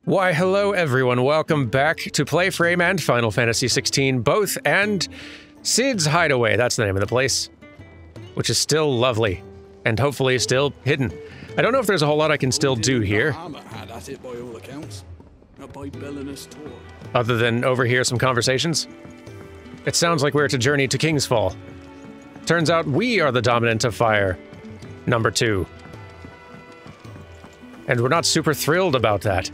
Why, hello everyone, welcome back to Playframe and Final Fantasy XVI both, and Cid's Hideaway, that's the name of the place, which is still lovely, and hopefully still hidden. I don't know if there's a whole lot I can still do here, other than overhear some conversations. It sounds like we're to journey to Kingsfall. Turns out we are the dominant of fire, number 2. And we're not super thrilled about that.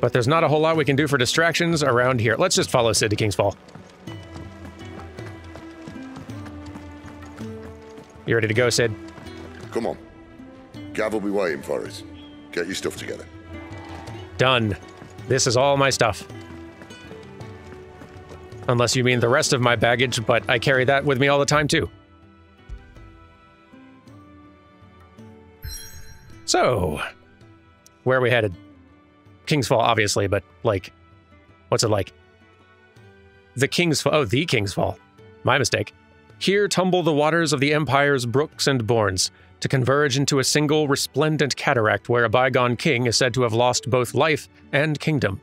But there's not a whole lot we can do for distractions around here. Let's just follow Cid to Kingsfall. You ready to go, Cid? Come on. Gav will be waiting for us. Get your stuff together. Done. This is all my stuff. Unless you mean the rest of my baggage, but I carry that with me all the time, too. So, where are we headed? Kingsfall, obviously, but, like, what's it like? The Kingsfall. Oh, the Kingsfall. My mistake. Here tumble the waters of the Empire's brooks and bournes, to converge into a single resplendent cataract where a bygone king is said to have lost both life and kingdom.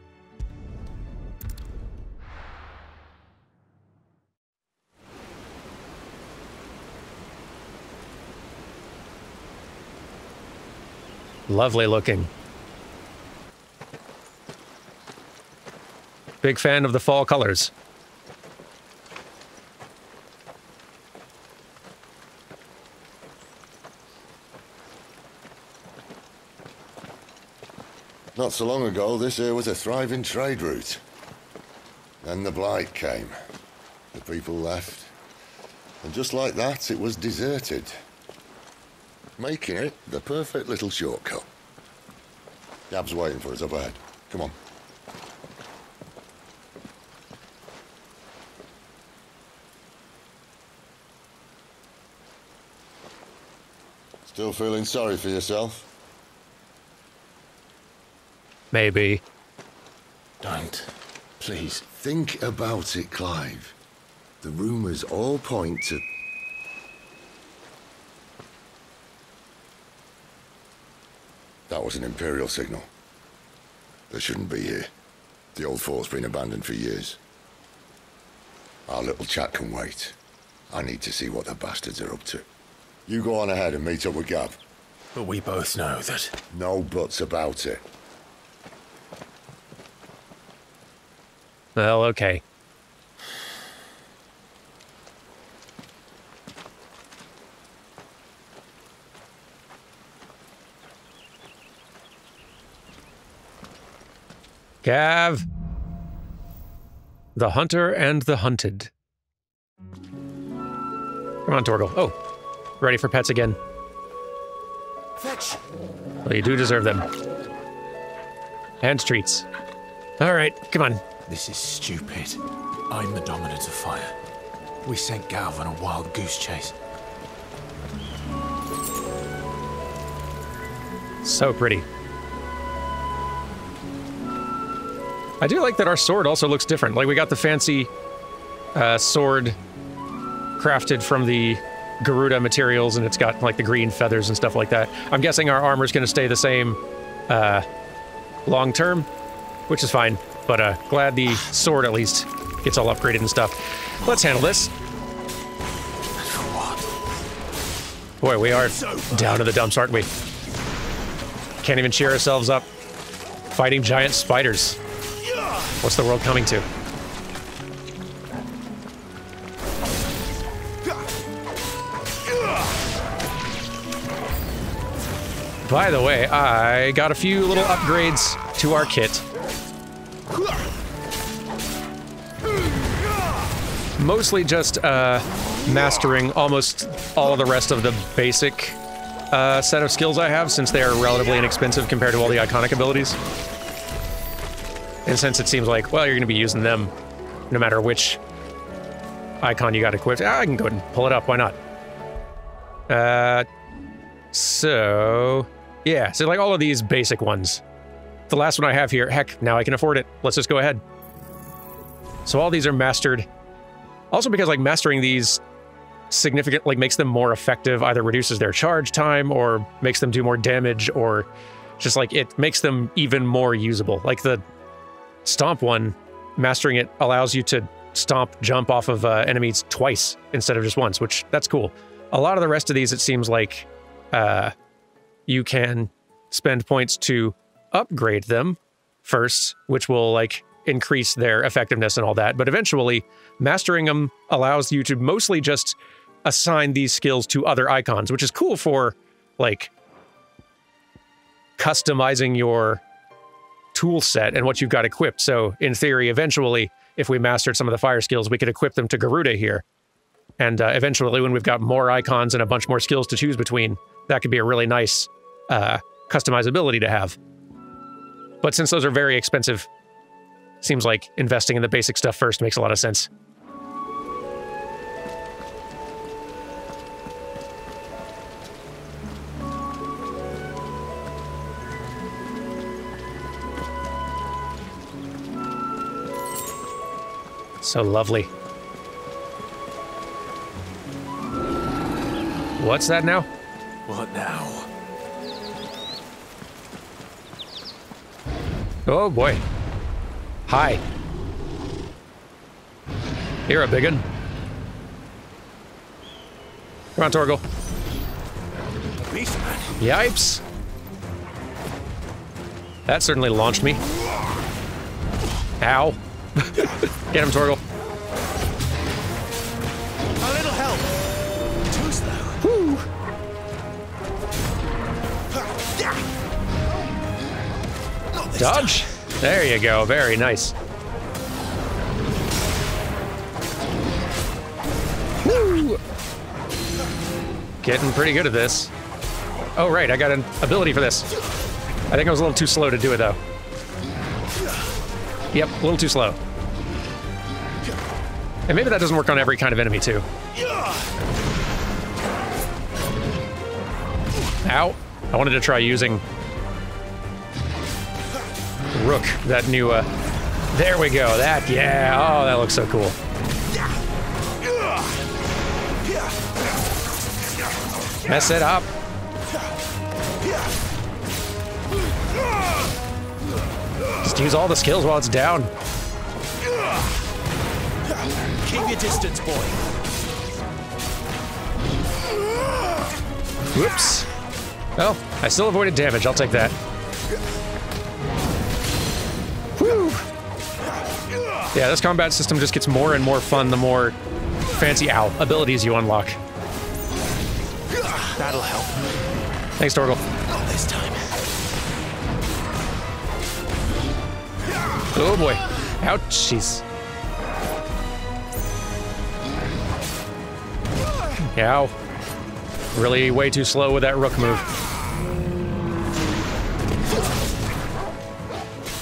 Lovely looking. Big fan of the fall colors. Not so long ago, this here was a thriving trade route. Then the Blight came. The people left. And just like that, it was deserted. Making it the perfect little shortcut. Gav's waiting for us up ahead. Come on. Still feeling sorry for yourself? Maybe. Don't. Please. Think about it, Clive. The rumors all point to... That was an Imperial signal. They shouldn't be here. The old fort's been abandoned for years. Our little chat can wait. I need to see what the bastards are up to. You go on ahead and meet up with Gav. But we both know that... No buts about it. Well, okay. Gav. The Hunter and the Hunted. Come on, Torgal. Oh, ready for pets again. Fetch! Well, you do deserve them. And treats. All right, come on. This is stupid. I'm the dominant of fire. We sent Gav on a wild goose chase. So pretty. I do like that our sword also looks different. Like, we got the fancy sword crafted from the Garuda materials, and it's got, like, the green feathers and stuff like that. I'm guessing our armor's gonna stay the same long term, which is fine. But glad the sword at least gets all upgraded and stuff. Let's handle this. Boy, we are down to the dumps, aren't we? Can't even cheer ourselves up. Fighting giant spiders. What's the world coming to? By the way, I got a few little upgrades to our kit. Mostly just mastering almost all of the rest of the basic set of skills I have, since they are relatively inexpensive compared to all the iconic abilities. And since it seems like, well, you're going to be using them no matter which icon you got equipped. I can go ahead and pull it up, why not? So, yeah, so like all of these basic ones. The last one I have here, heck, now I can afford it. Let's just go ahead. So all these are mastered. Also because, like, mastering these makes them more effective, either reduces their charge time or makes them do more damage or Just like it makes them even more usable. Like the stomp one, mastering it allows you to stomp jump off of enemies twice instead of just once, which that's cool. A lot of the rest of these, it seems like you can spend points to upgrade them first, which will like increase their effectiveness and all that. But eventually, mastering them allows you to mostly just assign these skills to other icons, which is cool for like customizing your tool set and what you've got equipped. So in theory, eventually, if we mastered some of the fire skills, we could equip them to Garuda here. And eventually, when we've got more icons and a bunch more skills to choose between, that could be a really nice customizability to have. But since those are very expensive, seems like investing in the basic stuff first makes a lot of sense. So lovely. What's that now? What now? Oh boy. Hi. You're a biggin. Come on, Torgal. Beastman. Yipes. That certainly launched me. Ow. Get him, Torgal. A little help. Too slow. Woo. Dodge. There you go. Very nice. Woo. Getting pretty good at this. Oh, right. I got an ability for this. I think I was a little too slow to do it, though. Yep, a little too slow. And maybe that doesn't work on every kind of enemy, too. Ow. I wanted to try using Rook, that new, there we go, that, yeah, oh, that looks so cool. Mess it up. Just use all the skills while it's down. Keep your distance, boy. Whoops. Well, I still avoided damage, I'll take that. Whew. Yeah, this combat system just gets more and more fun the more fancy abilities you unlock. That'll help. Thanks, Torgal. Not this time. Oh boy. Ouchies. Ow. Really way too slow with that Rook move.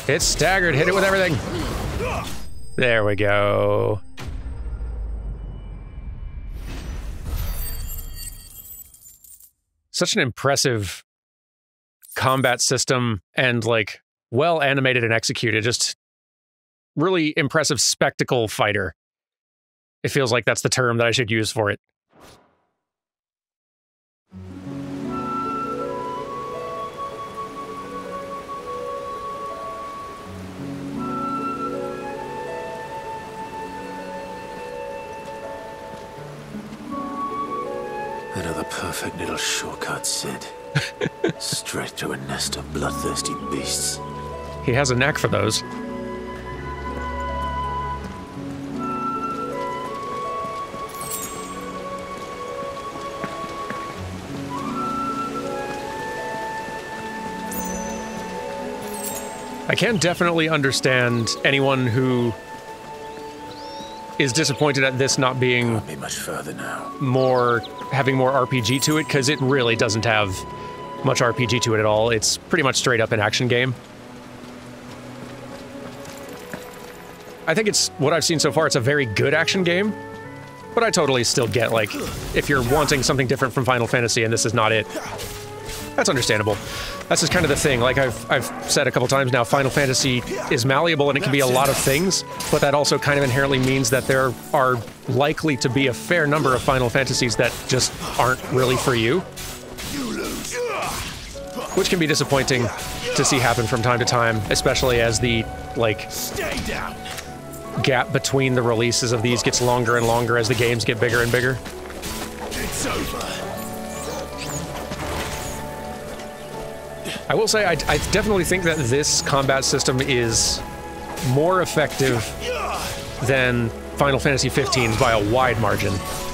It's staggered. Hit it with everything. There we go. Such an impressive combat system and like well animated and executed. Just really impressive spectacle fighter. It feels like that's the term that I should use for it. Another perfect little shortcut, Sid. Straight to a nest of bloodthirsty beasts. He has a knack for those. I can definitely understand anyone who is disappointed at this not being Can't be much further now. having more RPG to it, because it really doesn't have much RPG to it at all. It's pretty much straight up an action game. I think it's, what I've seen so far, it's a very good action game, but I totally still get, like, if you're wanting something different from Final Fantasy and this is not it, that's understandable. That's just kind of the thing. Like I've said a couple times now, Final Fantasy is malleable and it can be a lot of things, but that also kind of inherently means that there are likely to be a fair number of Final Fantasies that just aren't really for you. which can be disappointing to see happen from time to time, especially as the, like, Stay down. gap between the releases of these gets longer and longer as the games get bigger and bigger. It's over. I will say, I definitely think that this combat system is more effective than Final Fantasy 15 by a wide margin.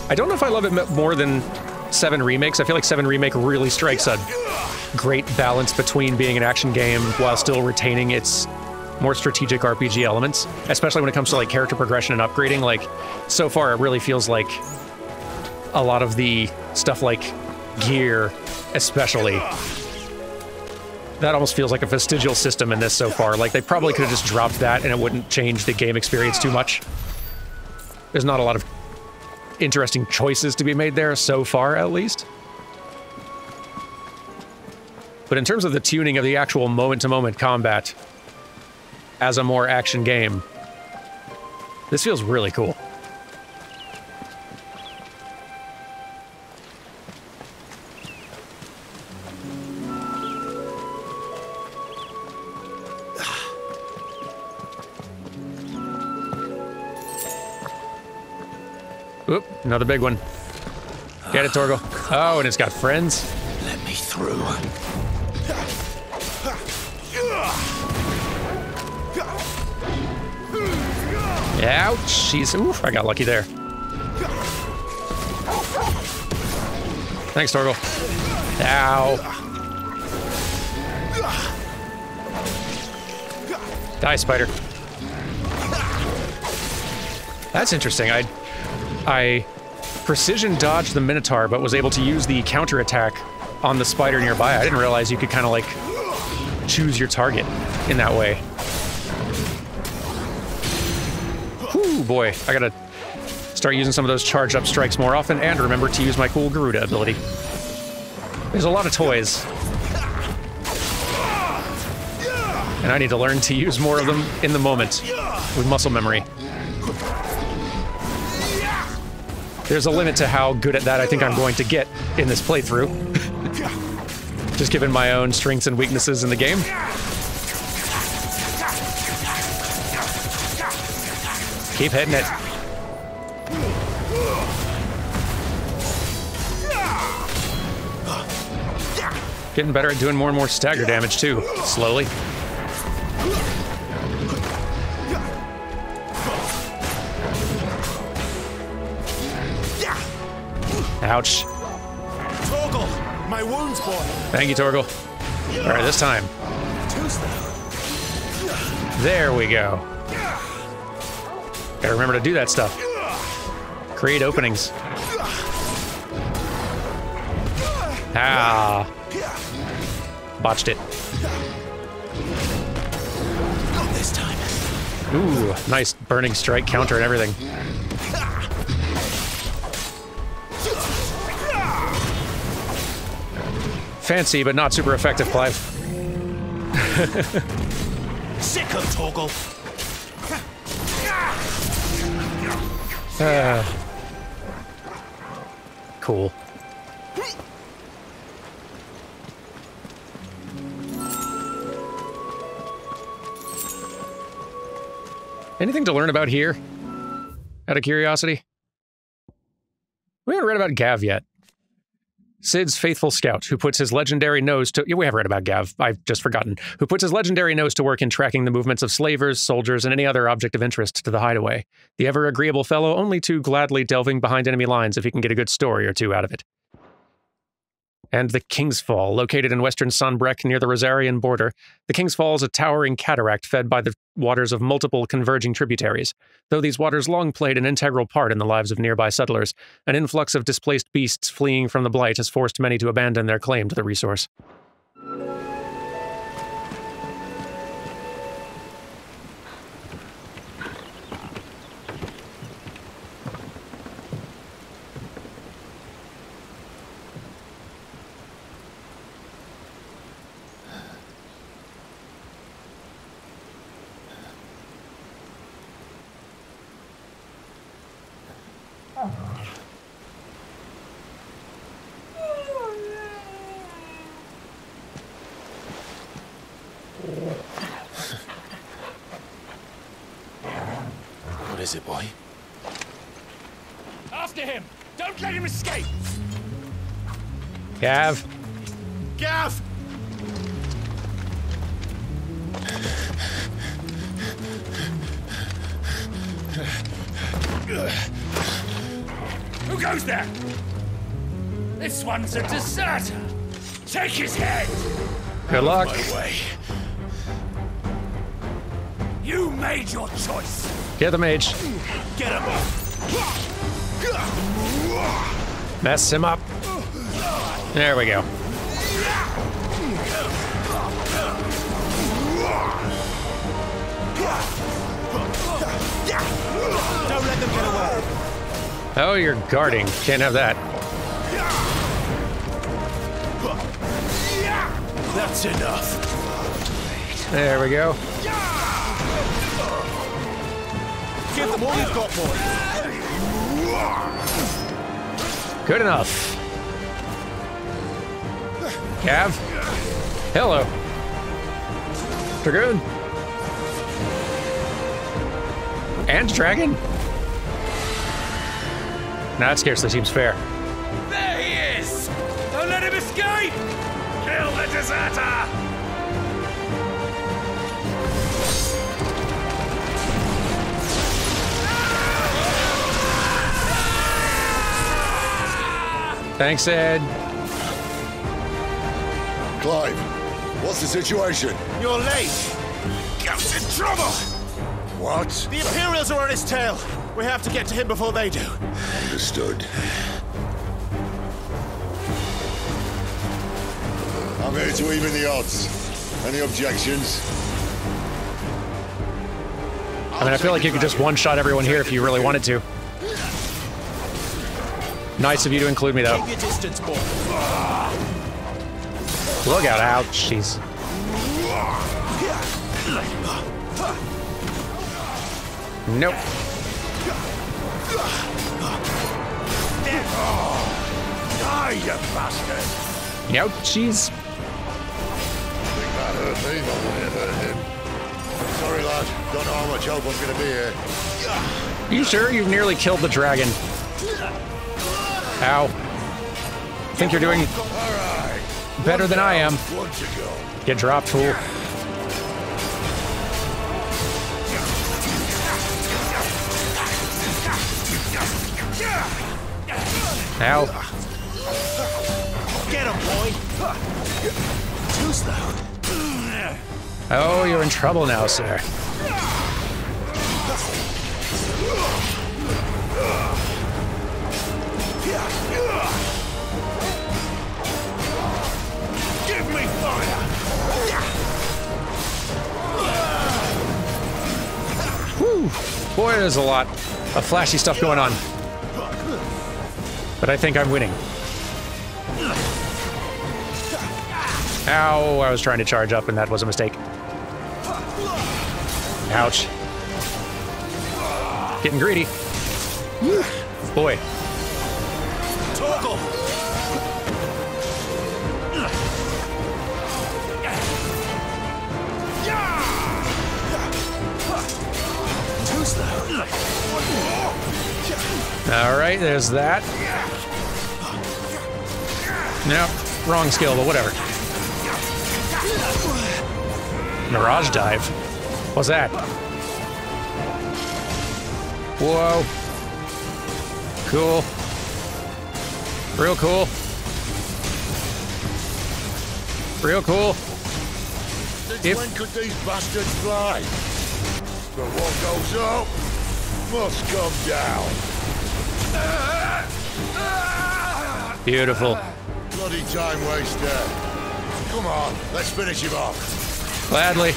I don't know if I love it more than 7 Remakes. I feel like 7 Remake really strikes a great balance between being an action game while still retaining its more strategic RPG elements, especially when it comes to like character progression and upgrading. Like, so far it really feels like a lot of the stuff like gear, especially, that almost feels like a vestigial system in this so far. Like, they probably could have just dropped that and it wouldn't change the game experience too much. There's not a lot of interesting choices to be made there so far, at least. But in terms of the tuning of the actual moment-to-moment combat as a more action game, this feels really cool. Oop, another big one. Get it, Torgal. Oh, and it's got friends. Let me through. Ouch, jeez. Oof, I got lucky there. Thanks, Torgal. Ow. Die, spider. That's interesting. I precision dodged the Minotaur, but was able to use the counterattack on the spider nearby. I didn't realize you could kind of like choose your target in that way. Whew, boy. I gotta start using some of those charged up strikes more often and remember to use my cool Garuda ability. There's a lot of toys, and I need to learn to use more of them in the moment with muscle memory. There's a limit to how good at that I think I'm going to get in this playthrough. Just given my own strengths and weaknesses in the game. Keep hitting it. Getting better at doing more and more stagger damage too, slowly. Ouch. Torgal, my wounds, boy. Thank you, Torgal. All right, this time. There we go. Gotta remember to do that stuff. Create openings. Ah. Botched it. Not this time. Ooh, nice burning strike counter and everything. Fancy, but not super effective, Clive. Sick of Torgal. Cool. Anything to learn about here? Out of curiosity? We haven't read about Gav yet. Cid's faithful scout, who puts his legendary nose to... Yeah, we have read about Gav, I've just forgotten. Who puts his legendary nose to work in tracking the movements of slavers, soldiers, and any other object of interest to the hideaway. The ever-agreeable fellow only too gladly delving behind enemy lines if he can get a good story or two out of it. And the King's Fall, located in western Sanbreque near the Rosarian border. The King's Fall is a towering cataract fed by the waters of multiple converging tributaries. Though these waters long played an integral part in the lives of nearby settlers, an influx of displaced beasts fleeing from the blight has forced many to abandon their claim to the resource. is it, boy? After him! Don't let him escape! Gav. Gav! Who goes there? This one's a deserter. Take his head. Good luck. My way. You made your choice. Get the mage. Get him. Mess him up. There we go. Don't let them get away. Oh, you're guarding. Can't have that. That's enough. There we go. Give them all you've got, boy. Good enough. Gav. Hello. Dragoon. And dragon? No, that scarcely seems fair. There he is! Don't let him escape! Kill the deserter! Thanks, Ed. Clive, what's the situation? You're late! Gav's in trouble! What? The Imperials are on his tail! We have to get to him before they do. Understood. I'm here to even the odds. Any objections? I mean, I feel like you could just one-shot everyone here if you really wanted to. Nice of you to include me, though. Keep your distance, boy. Look out. Ouch. Jeez. Nope. Die, you bastard! Ouchies. Think that hurt me, but won't it hurt him? Sorry, lad. Don't know how much help I'm gonna be here. You sure you've nearly killed the dragon? Ow. Think you're doing All right. better than I am. One to go. Get dropped, fool. Ow. Get him, boy! Too slow. Oh, you're in trouble now, sir. Give me fire! Whew. Boy, there's a lot of flashy stuff going on. But I think I'm winning. Ow, I was trying to charge up and that was a mistake. Ouch. Getting greedy. Boy. Torgal! Too slow. All right, there's that. Nope, wrong skill, but whatever. Mirage dive. What's that? Whoa. Cool. Real cool. Real cool. Since when could these bastards fly? But what goes up must come down. Beautiful. Bloody time waster. Come on, let's finish him off. Gladly.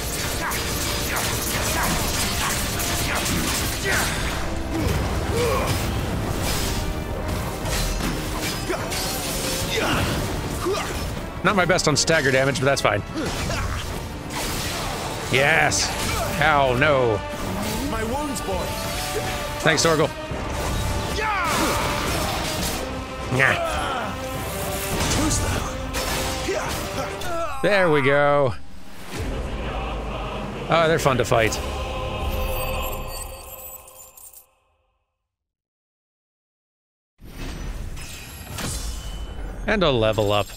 Not my best on stagger damage, but that's fine. Yes. Ow, no. My wounds, boy. Thanks, Torgal. Nah. Too slow. There we go. Oh, they're fun to fight. And a level up.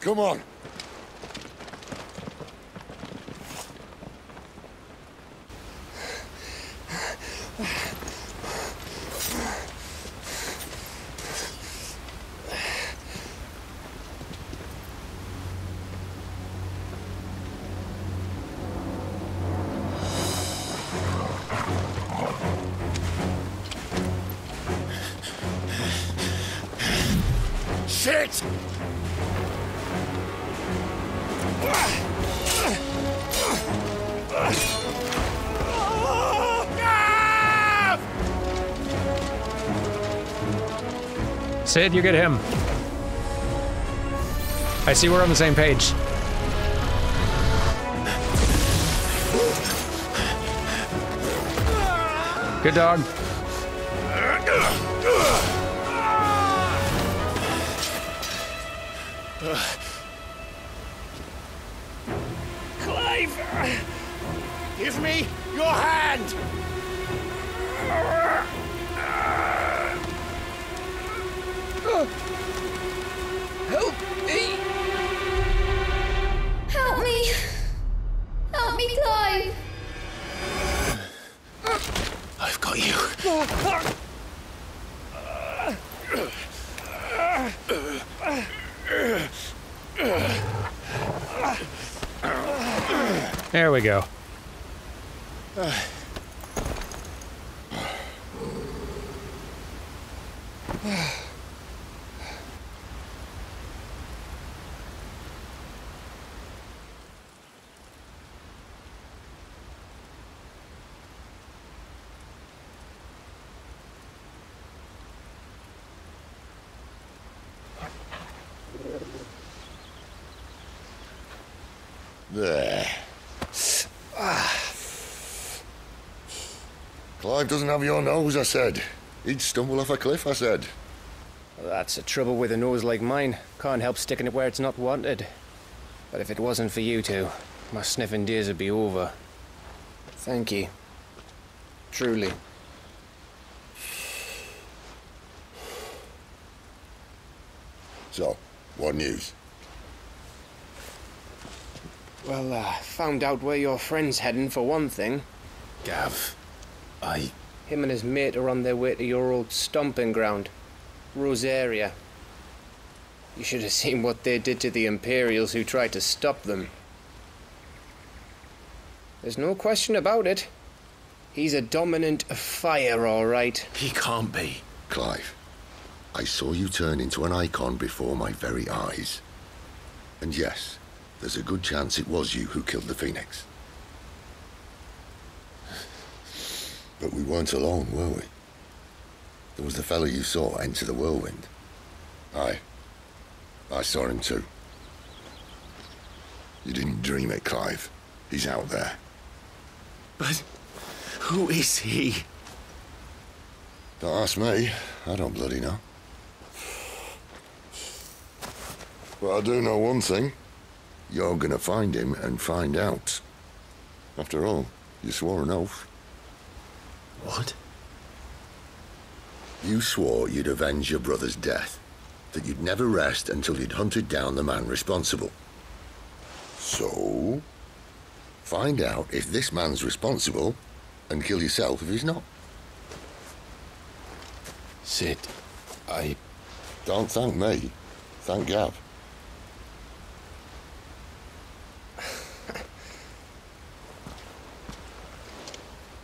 Come on. Shit! Sid, you get him. I see we're on the same page. Good dog. Clive! Give me your hand! Help me! Help me! Help me, Clive! I've got you. There we go. There. Clive doesn't have your nose, I said. He'd stumble off a cliff, I said. Well, that's the trouble with a nose like mine. Can't help sticking it where it's not wanted. But if it wasn't for you two, my sniffing days would be over. Thank you. Truly. So, what news? Well, found out where your friend's heading for one thing. Gav, Him and his mate are on their way to your old stomping ground, Rosaria. You should have seen what they did to the Imperials who tried to stop them. There's no question about it. He's a dominant fire, all right. he can't be. Clive, I saw you turn into an icon before my very eyes. And yes, there's a good chance it was you who killed the Phoenix. But we weren't alone, were we? There was the fellow you saw enter the whirlwind. I saw him too. You didn't dream it, Clive. He's out there. But who is he? Don't ask me. I don't bloody know. But I do know one thing. You're gonna find him and find out. After all, you swore an oath. What? You swore you'd avenge your brother's death, that you'd never rest until you'd hunted down the man responsible. So, find out if this man's responsible, and kill yourself if he's not. Sid, Don't thank me. Thank Gav.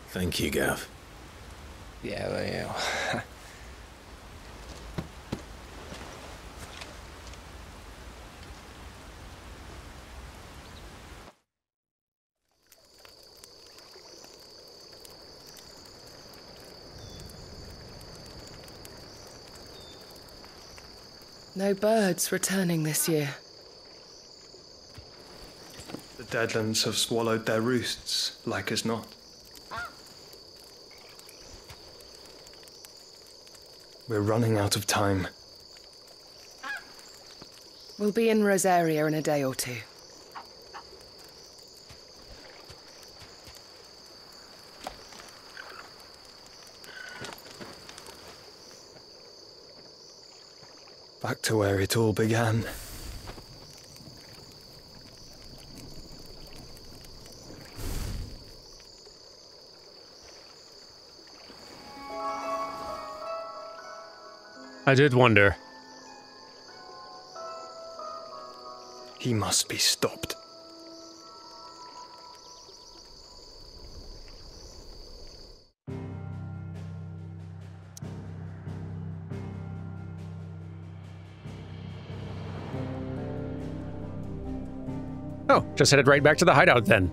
Thank you, Gav. Yeah, well, yeah. No birds returning this year. The Deadlands have swallowed their roosts, like as not. We're running out of time. We'll be in Rosaria in a day or two. Back to where it all began. I did wonder. He must be stopped. Oh, just headed right back to the hideout then.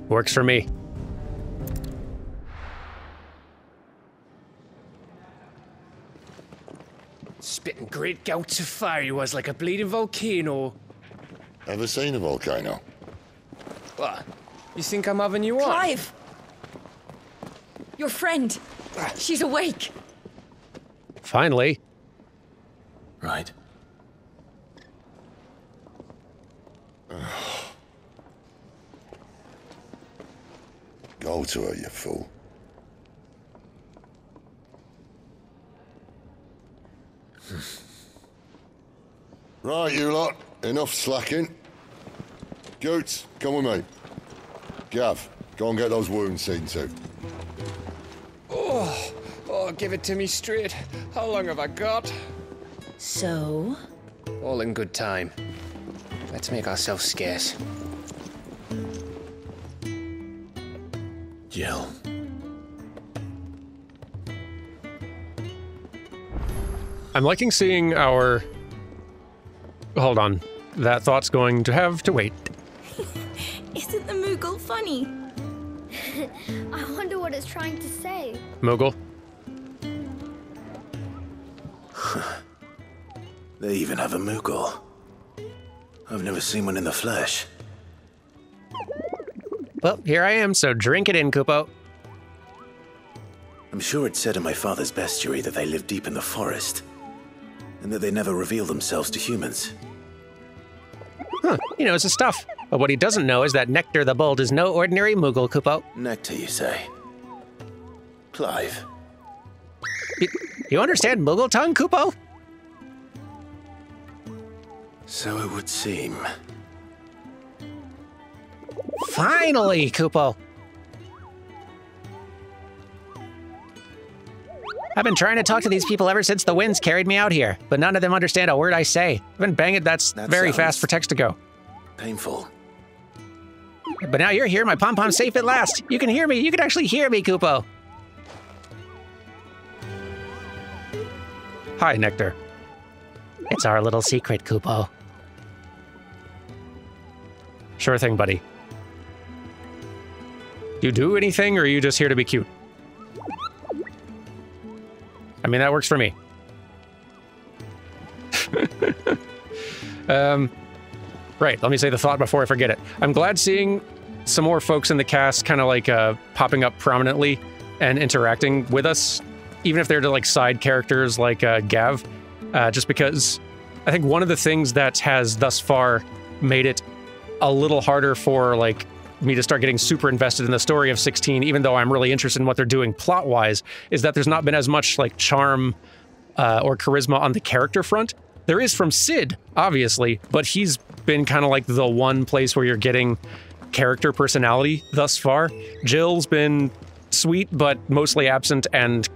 Works for me. Spitting great gouts of fire he was like a bleeding volcano. Ever seen a volcano? What? You think I'm having you on? Clive! Your friend. She's awake. Finally. Right. Go to her, you fool. Right, you lot. Enough slacking. Goots, come with me. Gav, go and get those wounds seen to. Oh, give it to me straight. How long have I got? So? All in good time. Let's make ourselves scarce. Jill. I'm liking seeing our... Hold on. That thought's going to have to wait. Isn't the Moogle funny? I wonder what it's trying to say. Moogle? They even have a Moogle. I've never seen one in the flesh. Well, here I am, so drink it in, Kupo. I'm sure it said in my father's bestiary that they live deep in the forest, and that they never reveal themselves to humans. Huh, he knows his stuff. But what he doesn't know is that Nectar the Bold is no ordinary Moogle, Kupo. Nectar, you say? Clive. You understand Moogle tongue, Kupo? So it would seem. Finally, Kupo. I've been trying to talk to these people ever since the winds carried me out here, but none of them understand a word I say. I've been banging that very fast for text to go. Painful. But now you're here, my pom-pom's safe at last. You can hear me. You can actually hear me, Kupo. Hi, Nectar. It's our little secret, Kupo. Sure thing, buddy. You do anything, or are you just here to be cute? I mean, that works for me. Right, let me say the thought before I forget it. I'm glad seeing some more folks in the cast kind of like popping up prominently and interacting with us, even if they're like side characters like Gav, just because I think one of the things that has thus far made it a little harder for like me to start getting super invested in the story of 16, even though I'm really interested in what they're doing plot-wise, is that there's not been as much like charm or charisma on the character front. There is from Sid, obviously, but he's been kind of like the one place where you're getting character personality thus far. Jill's been sweet, but mostly absent and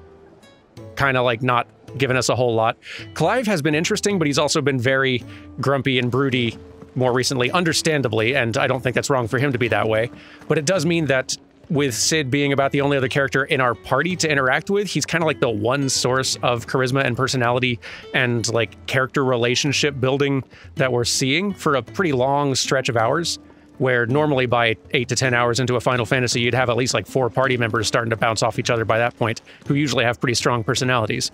kind of like not giving us a whole lot. Clive has been interesting, but he's also been very grumpy and broody more recently, understandably, and I don't think that's wrong for him to be that way. But it does mean that with Sid being about the only other character in our party to interact with, he's kind of like the one source of charisma and personality and like character relationship building that we're seeing for a pretty long stretch of hours, where normally by 8 to 10 hours into a Final Fantasy, you'd have at least like 4 party members starting to bounce off each other by that point, who usually have pretty strong personalities.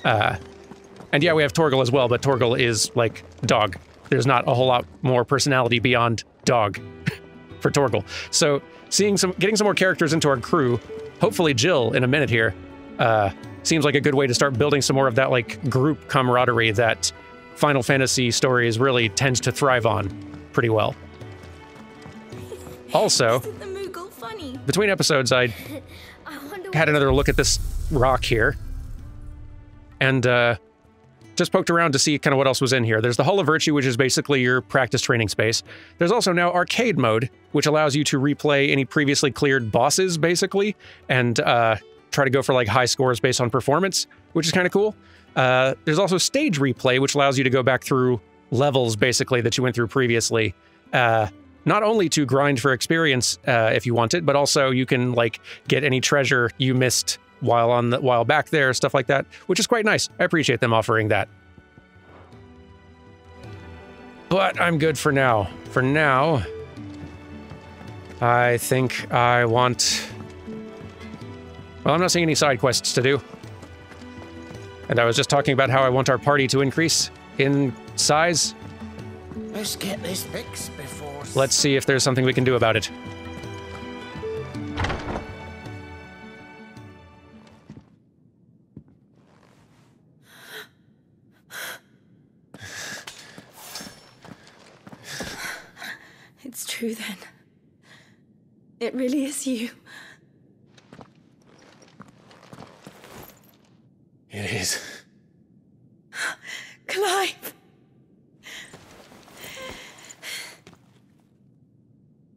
And yeah, we have Torgal as well, but Torgal is like dog. There's not a whole lot more personality beyond dog for Torgal. So getting some more characters into our crew, hopefully Jill in a minute here, seems like a good way to start building some more of that like group camaraderie that Final Fantasy stories really tends to thrive on pretty well. Also, Isn't the Moogle funny? between episodes, I wonder had another look at this rock here, and just poked around to see kind of what else was in here. There's the Hall of Virtue, which is basically your practice training space. There's also now arcade mode, which allows you to replay any previously cleared bosses, basically, and try to go for like high scores based on performance, which is kind of cool. There's also stage replay, which allows you to go back through levels, basically, that you went through previously. Not only to grind for experience if you want it, but also you can like get any treasure you missed while back there, stuff like that, which is quite nice. I appreciate them offering that. But I'm good for now. For now, I think I want... Well, I'm not seeing any side quests to do. And I was just talking about how I want our party to increase in size. Let's get this fixed before... Let's see if there's something we can do about it. It's true then. It really is you. It is. Clive!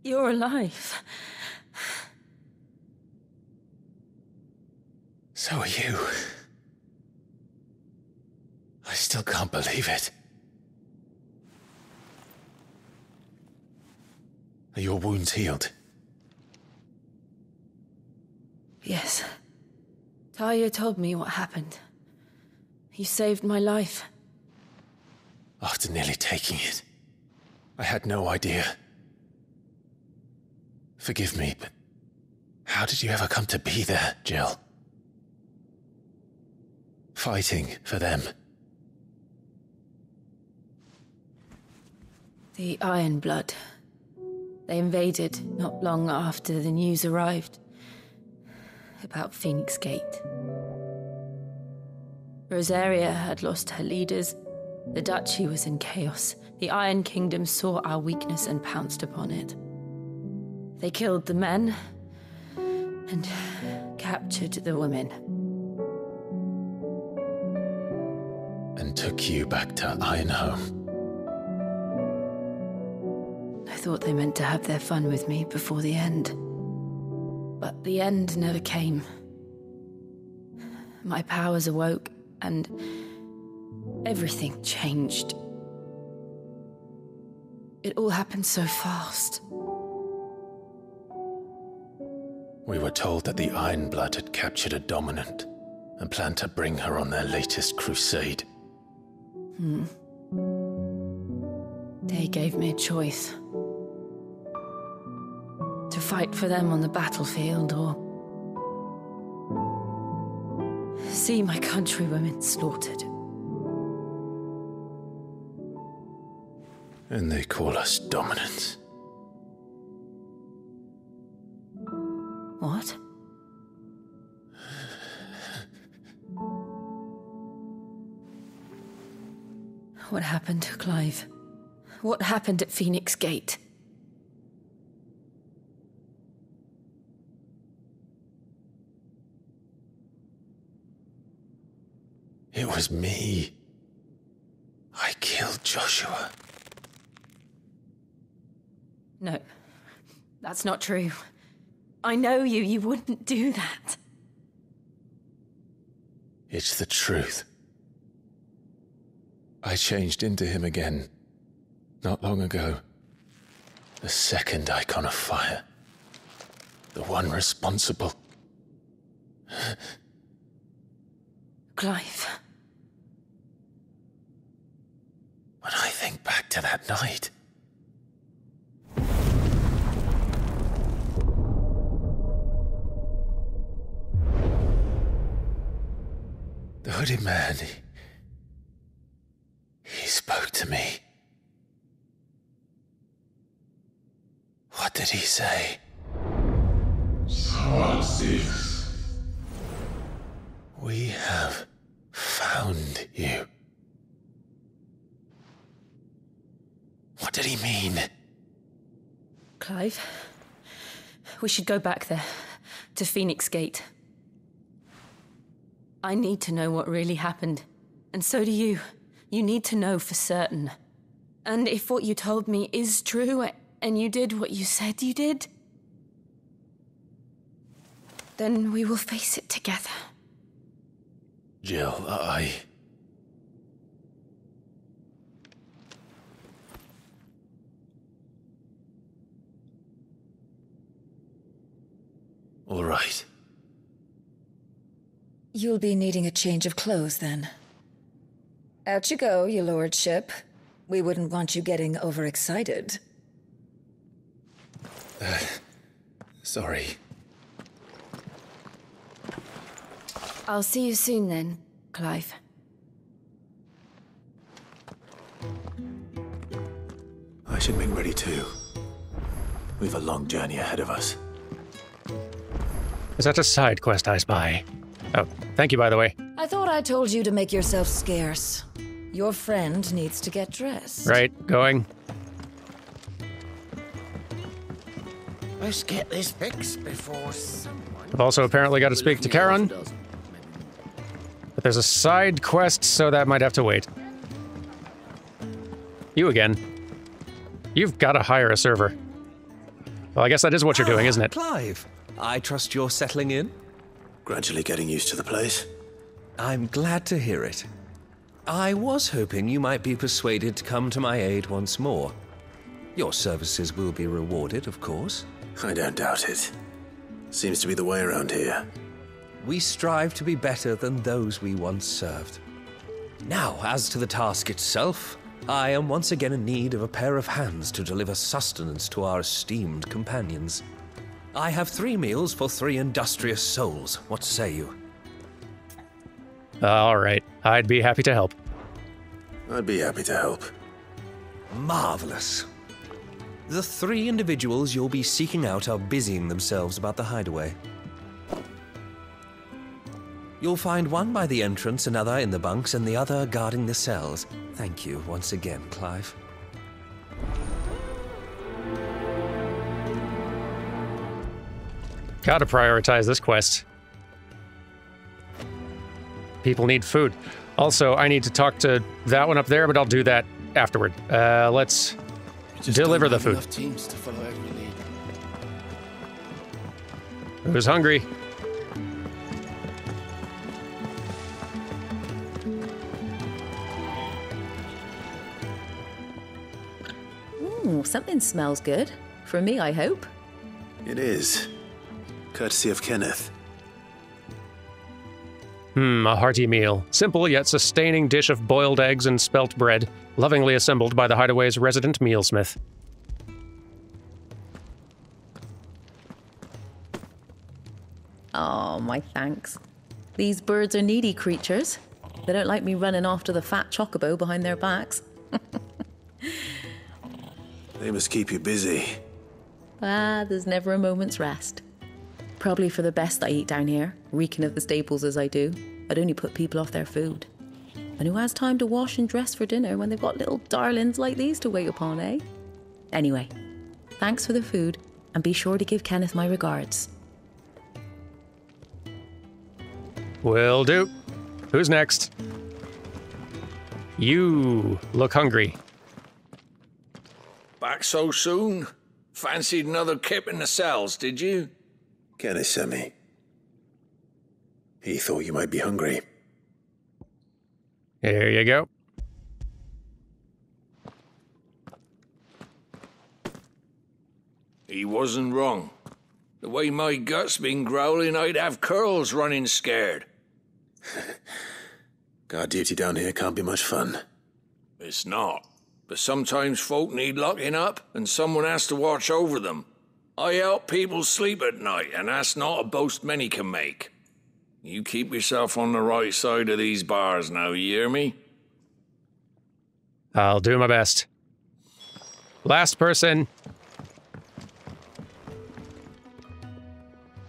You're alive. So are you. I still can't believe it. Are your wounds healed? Yes. Talia told me what happened. You saved my life. After nearly taking it, I had no idea. Forgive me, but how did you ever come to be there, Jill? Fighting for them. The Iron Blood. They invaded not long after the news arrived about Phoenix Gate. Rosaria had lost her leaders. The Duchy was in chaos. The Iron Kingdom saw our weakness and pounced upon it. They killed the men and captured the women. And took you back to Ironhome. I thought they meant to have their fun with me before the end. But the end never came. My powers awoke, and everything changed. It all happened so fast. We were told that the Iron Blood had captured a dominant and planned to bring her on their latest crusade. They gave me a choice. To fight for them on the battlefield, or see my countrywomen slaughtered. And they call us dominants. What? What happened to Clive? What happened at Phoenix Gate? It was me. I killed Joshua. No, that's not true. I know you. You wouldn't do that. It's the truth. I changed into him again, not long ago. The second Icon of Fire. The one responsible. Clive. When I think back to that night... The hooded man, he spoke to me. What did he say? Sarsis. We have found you. Clive. We should go back there, to Phoenix Gate. I need to know what really happened. And so do you. You need to know for certain. And if what you told me is true, and you did what you said you did, then we will face it together. Jill, All right. You'll be needing a change of clothes, then. Out you go, your lordship. We wouldn't want you getting overexcited. Sorry. I'll see you soon then, Clive. I should make ready too. We've a long journey ahead of us. Is that a side quest I spy? Oh, thank you, by the way. I thought I told you to make yourself scarce. Your friend needs to get dressed. Right, going. Let's get this fixed before someone... I've also apparently got to speak to Charon. But there's a side quest, so that might have to wait. You again. You've got to hire a server. Well, I guess that is what you're doing, isn't it? Clive, I trust you're settling in? Gradually getting used to the place. I'm glad to hear it. I was hoping you might be persuaded to come to my aid once more. Your services will be rewarded, of course. I don't doubt it. Seems to be the way around here. We strive to be better than those we once served. Now, as to the task itself, I am once again in need of a pair of hands to deliver sustenance to our esteemed companions. I have 3 meals for 3 industrious souls. What say you? All right. I'd be happy to help. I'd be happy to help. Marvelous. The 3 individuals you'll be seeking out are busying themselves about the hideaway. You'll find one by the entrance, another in the bunks, and the other guarding the cells. Thank you once again, Clive. Gotta prioritize this quest. People need food. Also, I need to talk to that one up there, but I'll do that afterward. Let's deliver the food. Teams to follow every lead. Who's hungry? Ooh, something smells good. For me, I hope. It is. Courtesy of Kenneth. A hearty meal. Simple yet sustaining dish of boiled eggs and spelt bread, lovingly assembled by the Hideaway's resident mealsmith. Oh, my thanks. These birds are needy creatures. They don't like me running after the fat chocobo behind their backs. They must keep you busy. There's never a moment's rest. Probably for the best I eat down here, reeking of the staples as I do. I'd only put people off their food. And who has time to wash and dress for dinner when they've got little darlings like these to wait upon, eh? Anyway, thanks for the food, and be sure to give Kenneth my regards. Will do. Who's next? You look hungry. Back so soon? Fancied another kip in the cells, did you? Kenneth sent me. He thought you might be hungry. Here you go. He wasn't wrong. The way my gut's been growling, I'd have curls running scared. Guard duty down here can't be much fun. It's not. But sometimes folk need locking up, and someone has to watch over them. I help people sleep at night, and that's not a boast many can make. You keep yourself on the right side of these bars now, you hear me? I'll do my best. Last person.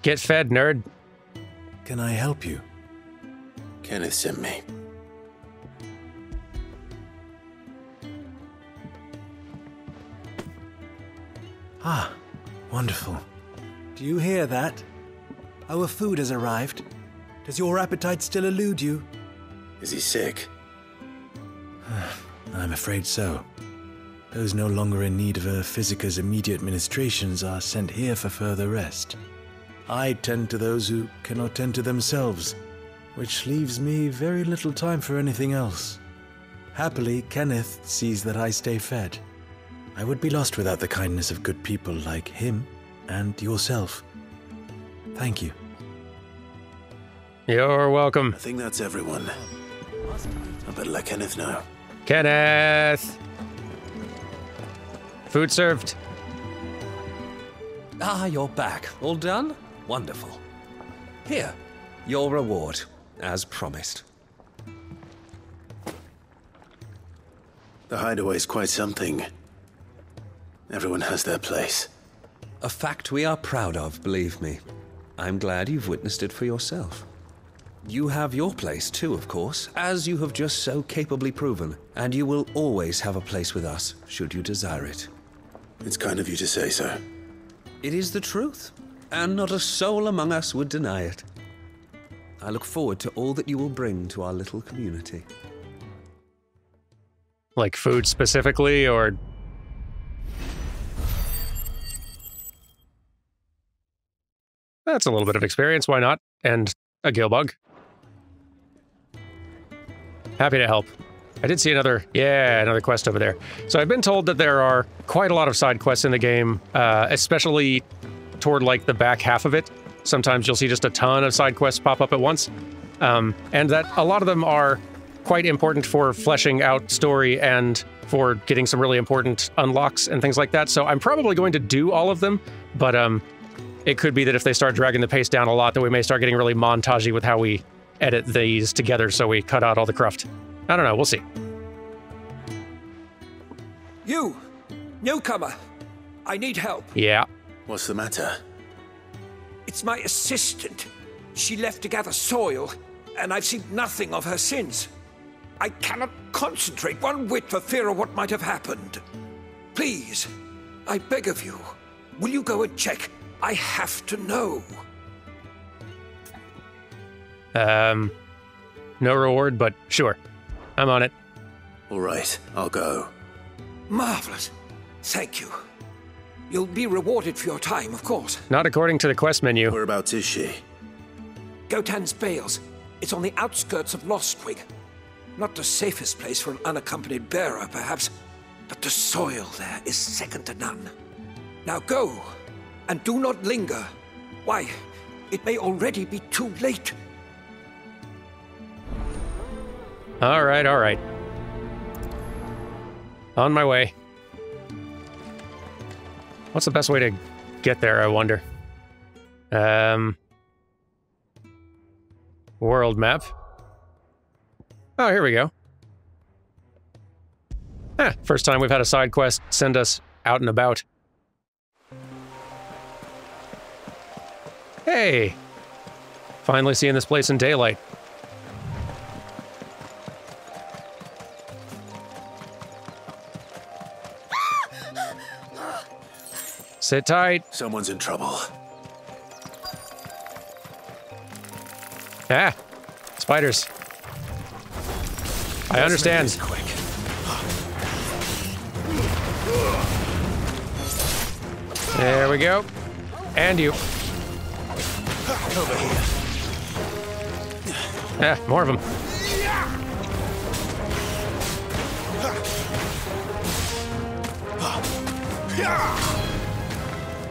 Get fed, nerd. Can I help you? Kenneth sent me. Wonderful. Do you hear that? Our food has arrived. Does your appetite still elude you? Is he sick? I'm afraid so. Those no longer in need of a Physicker's immediate ministrations are sent here for further rest. I tend to those who cannot tend to themselves, which leaves me very little time for anything else. Happily, Kenneth sees that I stay fed. I would be lost without the kindness of good people like him and yourself. Thank you. You're welcome. I think that's everyone. I better let Kenneth know. Kenneth! Food served. Ah, you're back. All done? Wonderful. Here, your reward, as promised. The hideaway's quite something. Everyone has their place. A fact we are proud of, believe me. I'm glad you've witnessed it for yourself. You have your place too, of course, as you have just so capably proven, and you will always have a place with us, should you desire it. It's kind of you to say so. It is the truth, and not a soul among us would deny it. I look forward to all that you will bring to our little community. Like food specifically, or... That's a little bit of experience, why not? And a Gilbug. Happy to help. I did see another quest over there. So I've been told that there are quite a lot of side quests in the game, especially toward like the back half of it. Sometimes you'll see just a ton of side quests pop up at once. And that a lot of them are quite important for fleshing out story and for getting some really important unlocks and things like that. So I'm probably going to do all of them, but it could be that if they start dragging the pace down a lot, that we may start getting really montagey with how we edit these together so we cut out all the cruft. I don't know, we'll see. You! Newcomer! I need help. Yeah. What's the matter? It's my assistant. She left to gather soil, and I've seen nothing of her since. I cannot concentrate one whit for fear of what might have happened. Please, I beg of you, will you go and check? I have to know. No reward, but sure. I'm on it. All right, I'll go. Marvelous. Thank you. You'll be rewarded for your time, of course. Not according to the quest menu. Whereabouts is she? Gotan's Bales. It's on the outskirts of Lostwig. Not the safest place for an unaccompanied bearer, perhaps, but the soil there is second to none. Now go, and do not linger. Why, it may already be too late. All right, all right. On my way. What's the best way to get there, I wonder? World map. Oh, here we go. First time we've had a side quest send us out and about. Hey! Finally seeing this place in daylight. Sit tight. Someone's in trouble. Ah, spiders. I understand. Quick. There we go. And you. Over here. Ah, more of them.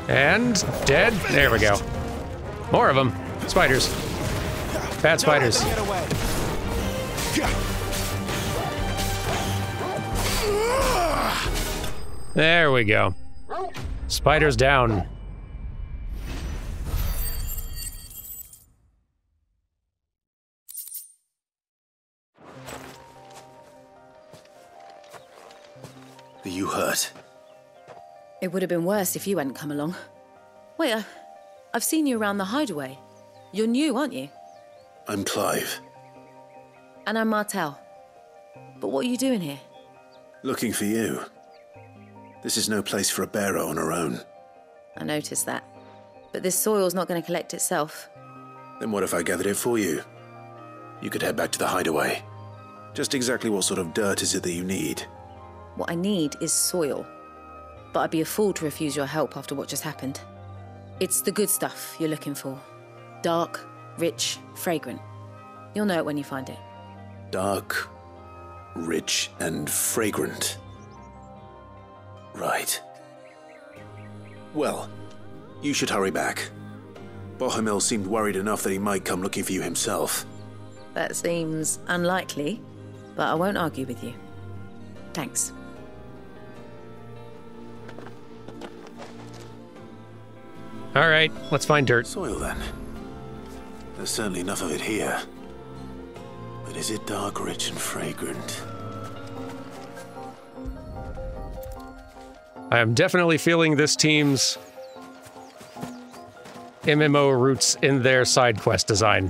And dead. There we go. More of them. Spiders. Bad spiders. There we go. Spiders down. Are you hurt? It would have been worse if you hadn't come along. Wait, I've seen you around the hideaway. You're new, aren't you? I'm Clive. And I'm Martel. But what are you doing here? Looking for you. This is no place for a bearer on her own. I noticed that. But this soil's not going to collect itself. Then what if I gathered it for you? You could head back to the hideaway. Just exactly what sort of dirt is it that you need? What I need is soil. But I'd be a fool to refuse your help after what just happened. It's the good stuff you're looking for. Dark, rich, fragrant. You'll know it when you find it. Dark, rich, and fragrant. Right. Well, you should hurry back. Bohemil seemed worried enough that he might come looking for you himself. That seems unlikely, but I won't argue with you. Thanks. All right, let's find dirt. Soil, then. There's certainly enough of it here. But is it dark, rich, and fragrant? I am definitely feeling this team's MMO roots in their side quest design.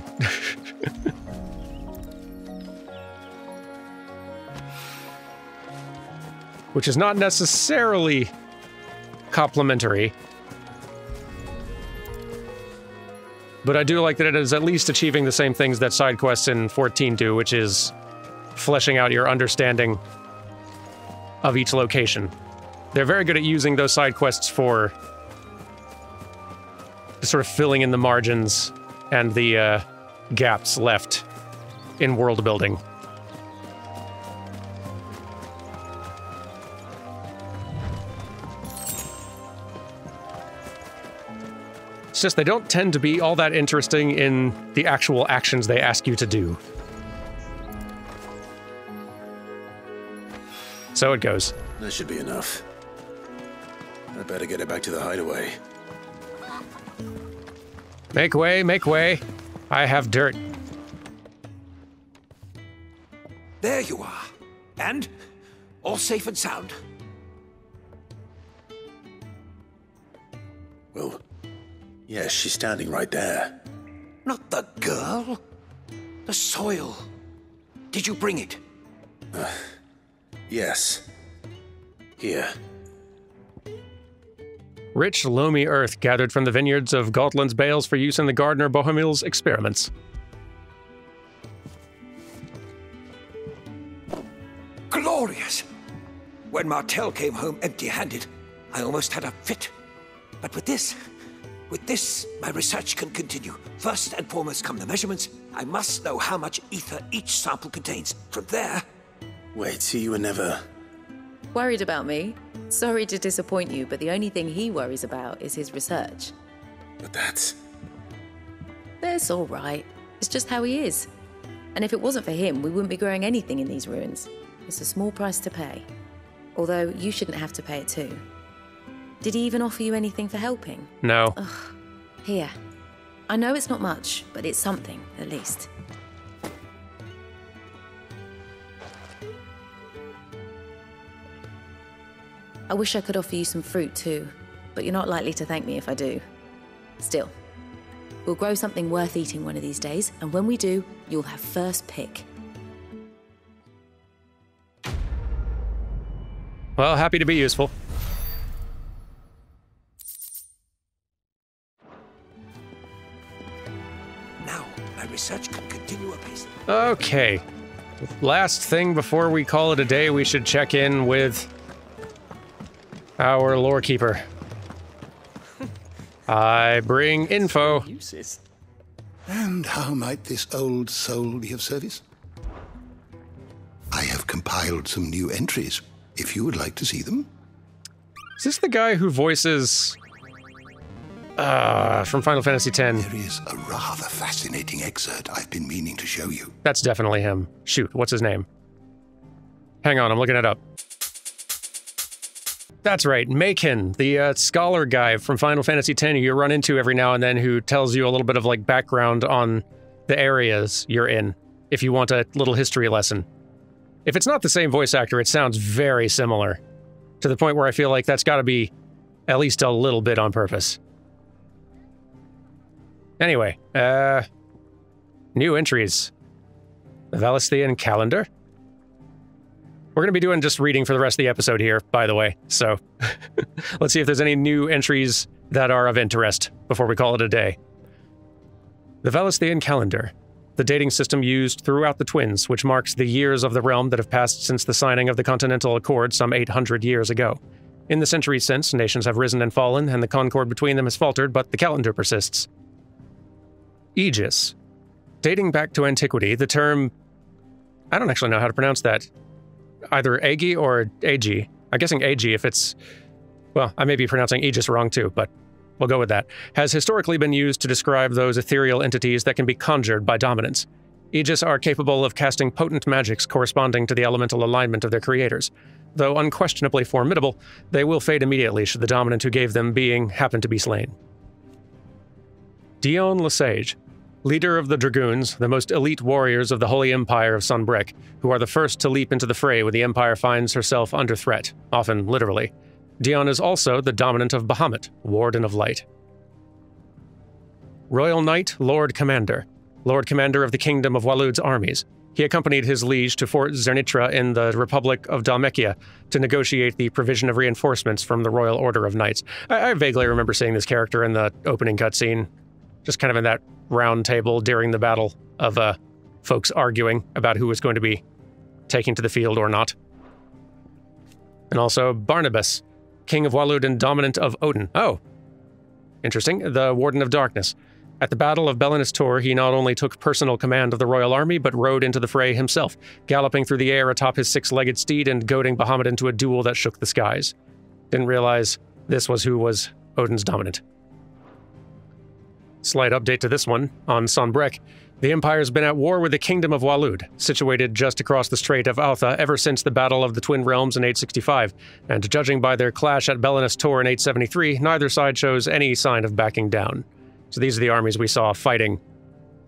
Which is not necessarily complimentary. But I do like that it is at least achieving the same things that side quests in 14 do, which is fleshing out your understanding of each location. They're very good at using those side quests for sort of filling in the margins and the gaps left in world building. It's just they don't tend to be all that interesting in the actual actions they ask you to do. So it goes. That should be enough. I better get it back to the hideaway. Make way, make way. I have dirt. There you are. And all safe and sound. Well, yes, she's standing right there. Not the girl. The soil. Did you bring it? Yes. Here. Rich, loamy earth gathered from the vineyards of Galtland's bales for use in the gardener Bohemil's experiments. Glorious! When Martel came home empty-handed, I almost had a fit. But with this, my research can continue. First and foremost come the measurements. I must know how much ether each sample contains. From there... Wait, so you were never... Worried about me? Sorry to disappoint you, but the only thing he worries about is his research. But that's... That's all right. It's just how he is. And if it wasn't for him, we wouldn't be growing anything in these ruins. It's a small price to pay. Although, you shouldn't have to pay it too. Did he even offer you anything for helping? No. Ugh. Here. I know it's not much, but it's something, at least. I wish I could offer you some fruit too, but you're not likely to thank me if I do. Still, we'll grow something worth eating one of these days, and when we do, you'll have first pick. Well, happy to be useful. Now, my research can continue apace. Okay. Last thing before we call it a day, we should check in with our lore keeper. I bring info. And how might this old soul be of service? I have compiled some new entries, if you would like to see them. Is this the guy who voices... from Final Fantasy X? There is a rather fascinating excerpt I've been meaning to show you. That's definitely him. Shoot, what's his name? Hang on, I'm looking it up. That's right, Maykin, the scholar guy from Final Fantasy X who you run into every now and then, who tells you a little bit of like background on the areas you're in, if you want a little history lesson. If it's not the same voice actor, it sounds very similar, to the point where I feel like that's got to be at least a little bit on purpose. Anyway, new entries. The Valisthian calendar. We're going to be doing just reading for the rest of the episode here, by the way, so let's see if there's any new entries that are of interest before we call it a day. The Velesthean calendar, the dating system used throughout the Twins, which marks the years of the realm that have passed since the signing of the Continental Accord some 800 years ago. In the centuries since, nations have risen and fallen, and the concord between them has faltered, but the calendar persists. Aegis. Dating back to antiquity, the term... I don't actually know how to pronounce that. Either Agi or Agi. I'm guessing Agi if it's... Well, I may be pronouncing Aegis wrong too, but we'll go with that. Has historically been used to describe those ethereal entities that can be conjured by dominance. Aegis are capable of casting potent magics corresponding to the elemental alignment of their creators. Though unquestionably formidable, they will fade immediately should the dominant who gave them being happen to be slain. Dion Lesage, leader of the Dragoons, the most elite warriors of the Holy Empire of Sanbreque, who are the first to leap into the fray when the Empire finds herself under threat, often literally. Dion is also the dominant of Bahamut, Warden of Light. Royal Knight, Lord Commander of the Kingdom of Walud's armies. He accompanied his liege to Fort Zernitra in the Republic of Dhalmekia to negotiate the provision of reinforcements from the Royal Order of Knights. I vaguely remember seeing this character in the opening cutscene, just kind of in that round table during the battle of folks arguing about who was going to be taken to the field or not. And also Barnabas, King of Walud and Dominant of Odin. Oh, interesting. The Warden of Darkness. At the Battle of Belinus Tor, he not only took personal command of the royal army, but rode into the fray himself, galloping through the air atop his six-legged steed and goading Bahamut into a duel that shook the skies. Didn't realize this was who was Odin's dominant. Slight update to this one. On Sanbreque, the Empire's been at war with the Kingdom of Walud, situated just across the Strait of Altha ever since the Battle of the Twin Realms in 865, and judging by their clash at Belinus Tor in 873, neither side shows any sign of backing down. So these are the armies we saw fighting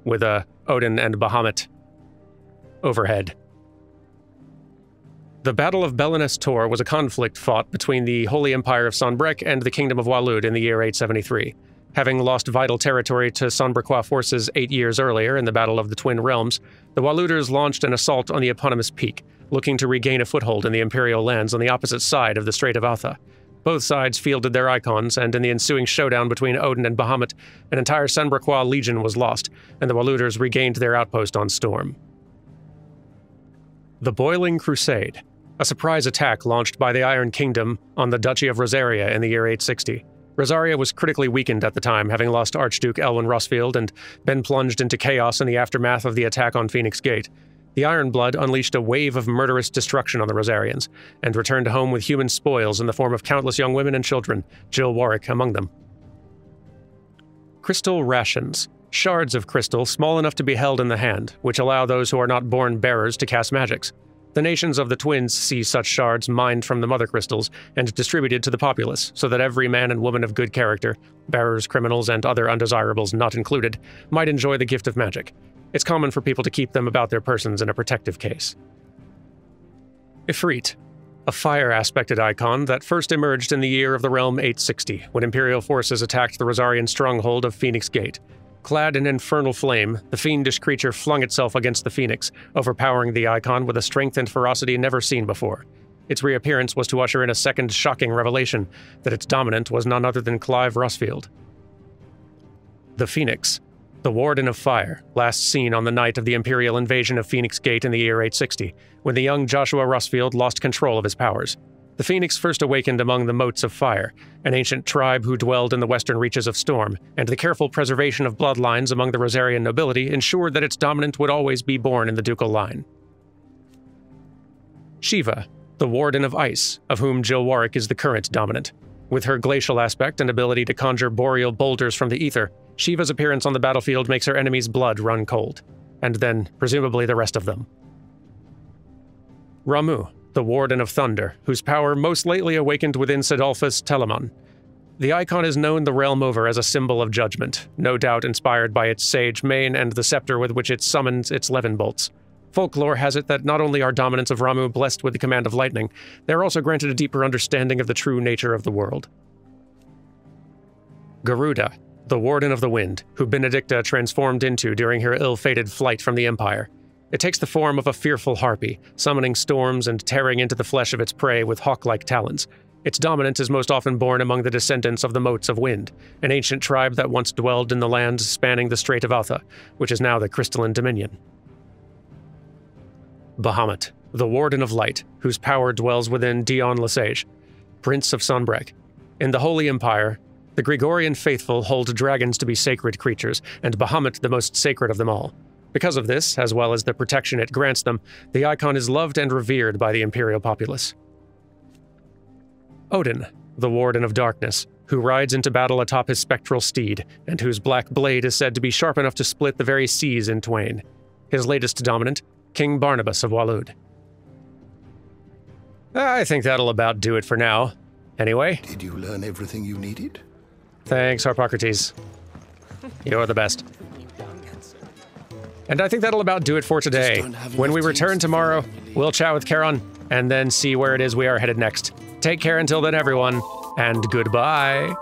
with Odin and Bahamut overhead. The Battle of Belinus Tor was a conflict fought between the Holy Empire of Sanbreque and the Kingdom of Walud in the year 873. Having lost vital territory to Sanbrequois forces 8 years earlier in the Battle of the Twin Realms, the Waluders launched an assault on the eponymous peak, looking to regain a foothold in the Imperial lands on the opposite side of the Strait of Altha. Both sides fielded their icons, and in the ensuing showdown between Odin and Bahamut, an entire Sanbrequois legion was lost, and the Waluders regained their outpost on Storm. The Boiling Crusade, a surprise attack launched by the Iron Kingdom on the Duchy of Rosaria in the year 860. Rosaria was critically weakened at the time, having lost Archduke Elwin Rosfield and been plunged into chaos in the aftermath of the attack on Phoenix Gate. The Ironblood unleashed a wave of murderous destruction on the Rosarians, and returned home with human spoils in the form of countless young women and children, Jill Warwick among them. Crystal rations, shards of crystal small enough to be held in the hand, which allow those who are not born bearers to cast magics. The nations of the Twins see such shards mined from the mother crystals and distributed to the populace, so that every man and woman of good character, bearers, criminals, and other undesirables not included, might enjoy the gift of magic. It's common for people to keep them about their persons in a protective case. Ifrit, a fire-aspected icon that first emerged in the year of the realm 860, when Imperial forces attacked the Rosarian stronghold of Phoenix Gate. Clad in infernal flame, the fiendish creature flung itself against the Phoenix, overpowering the icon with a strength and ferocity never seen before. Its reappearance was to usher in a second shocking revelation that its dominant was none other than Clive Rosfield. The Phoenix, the Warden of Fire, last seen on the night of the Imperial invasion of Phoenix Gate in the year 860, when the young Joshua Rosfield lost control of his powers. The Phoenix first awakened among the Motes of Fire, an ancient tribe who dwelled in the western reaches of Storm, and the careful preservation of bloodlines among the Rosarian nobility ensured that its dominant would always be born in the ducal line. Shiva, the Warden of Ice, of whom Jill Warwick is the current dominant. With her glacial aspect and ability to conjure boreal boulders from the ether, Shiva's appearance on the battlefield makes her enemies' blood run cold, and then, presumably, the rest of them. Ramuh, the Warden of Thunder, whose power most lately awakened within Sidolphus Telamon. The icon is known the realm over as a symbol of judgment, no doubt inspired by its sage mane and the scepter with which it summons its levin bolts. Folklore has it that not only are dominants of Ramuh blessed with the command of lightning, they are also granted a deeper understanding of the true nature of the world. Garuda, the Warden of the Wind, who Benedicta transformed into during her ill-fated flight from the Empire. It takes the form of a fearful harpy, summoning storms and tearing into the flesh of its prey with hawk-like talons. Its dominant is most often born among the descendants of the Motes of Wind, an ancient tribe that once dwelled in the lands spanning the Strait of Altha, which is now the Crystalline Dominion. Bahamut, the Warden of Light, whose power dwells within Dion Lesage, Prince of Sunbreak. In the Holy Empire, the Gregorian faithful hold dragons to be sacred creatures, and Bahamut the most sacred of them all. Because of this, as well as the protection it grants them, the icon is loved and revered by the imperial populace. Odin, the Warden of Darkness, who rides into battle atop his spectral steed, and whose black blade is said to be sharp enough to split the very seas in twain. His latest dominant, King Barnabas of Waloed. I think that'll about do it for now. Anyway. Did you learn everything you needed? Thanks, Harpocrates. You're the best. And I think that'll about do it for today. When we return tomorrow, we'll chat with Charon, and then see where it is we are headed next. Take care until then, everyone, and goodbye.